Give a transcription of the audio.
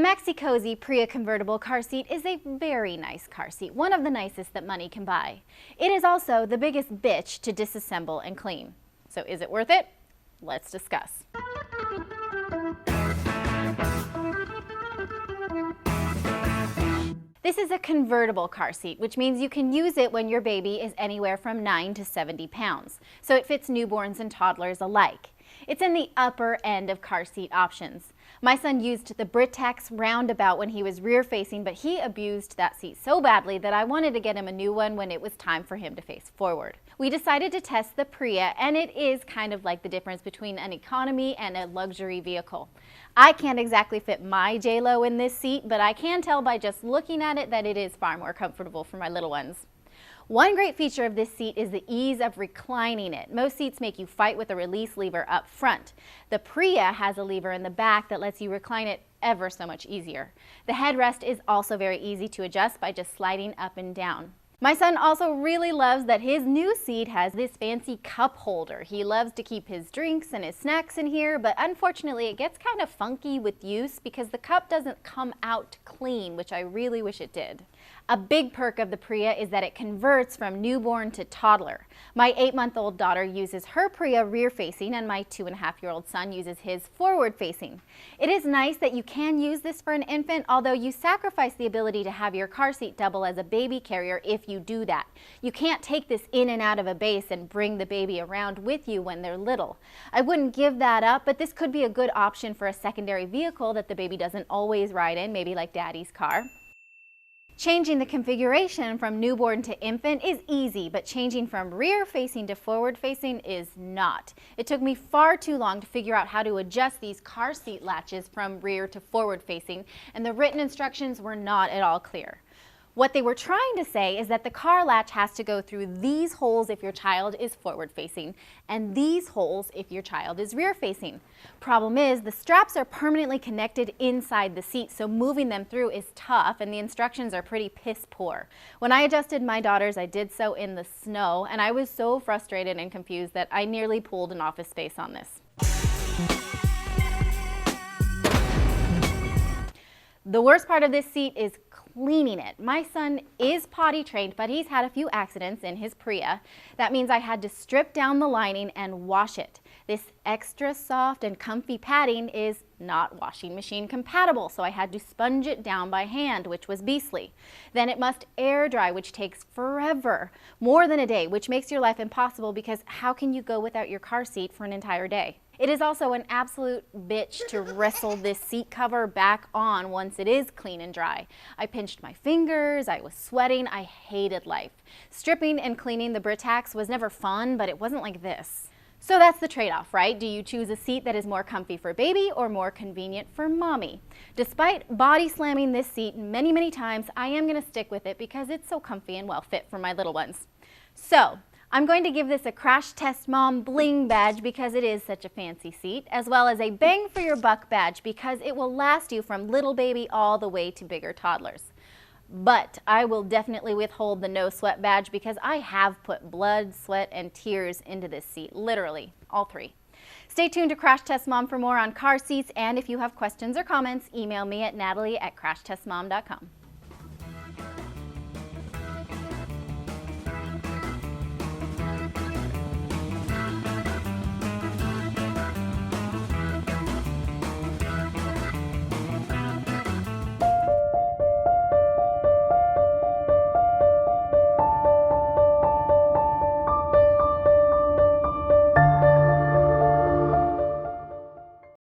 The Maxi Cosi Pria convertible car seat is a very nice car seat, one of the nicest that money can buy. It is also the biggest bitch to disassemble and clean. So is it worth it? Let's discuss. This is a convertible car seat, which means you can use it when your baby is anywhere from 9 to 70 pounds. So it fits newborns and toddlers alike. It's in the upper end of car seat options. My son used the Britax roundabout when he was rear facing, but he abused that seat so badly that I wanted to get him a new one when it was time for him to face forward. We decided to test the Pria, and it is kind of like the difference between an economy and a luxury vehicle. I can't exactly fit my J-Lo in this seat, but I can tell by just looking at it that it is far more comfortable for my little ones. One great feature of this seat is the ease of reclining it. Most seats make you fight with a release lever up front. The Pria has a lever in the back that lets you recline it ever so much easier. The headrest is also very easy to adjust by just sliding up and down. My son also really loves that his new seat has this fancy cup holder. He loves to keep his drinks and his snacks in here, but unfortunately it gets kind of funky with use because the cup doesn't come out clean, which I really wish it did. A big perk of the Pria is that it converts from newborn to toddler. My 8-month-old daughter uses her Pria rear-facing and my 2.5-year-old son uses his forward-facing. It is nice that you can use this for an infant, although you sacrifice the ability to have your car seat double as a baby carrier if you do that. You can't take this in and out of a base and bring the baby around with you when they're little. I wouldn't give that up, but this could be a good option for a secondary vehicle that the baby doesn't always ride in, maybe like Daddy's car. Changing the configuration from newborn to infant is easy, but changing from rear-facing to forward-facing is not. It took me far too long to figure out how to adjust these car seat latches from rear to forward-facing, and the written instructions were not at all clear. What they were trying to say is that the car latch has to go through these holes if your child is forward-facing, and these holes if your child is rear-facing. Problem is, the straps are permanently connected inside the seat, so moving them through is tough, and the instructions are pretty piss poor. When I adjusted my daughter's, I did so in the snow, and I was so frustrated and confused that I nearly pulled an Office Space on this. The worst part of this seat is cleaning it. My son is potty trained, but he's had a few accidents in his Pria. That means I had to strip down the lining and wash it. This extra soft and comfy padding is not washing machine compatible, so I had to sponge it down by hand, which was beastly. Then it must air dry, which takes forever, more than a day, which makes your life impossible because how can you go without your car seat for an entire day? It is also an absolute bitch to wrestle this seat cover back on once it is clean and dry. I pinched my fingers, I was sweating, I hated life. Stripping and cleaning the Britax was never fun, but it wasn't like this. So that's the trade-off, right? Do you choose a seat that is more comfy for baby or more convenient for mommy? Despite body slamming this seat many, many times, I am gonna stick with it because it's so comfy and well fit for my little ones. So, I'm going to give this a Crash Test Mom Bling badge because it is such a fancy seat, as well as a Bang for Your Buck badge because it will last you from little baby all the way to bigger toddlers. But I will definitely withhold the No Sweat badge because I have put blood, sweat, and tears into this seat, literally, all three. Stay tuned to Crash Test Mom for more on car seats, and if you have questions or comments, email me at natalie@crashtestmom.com.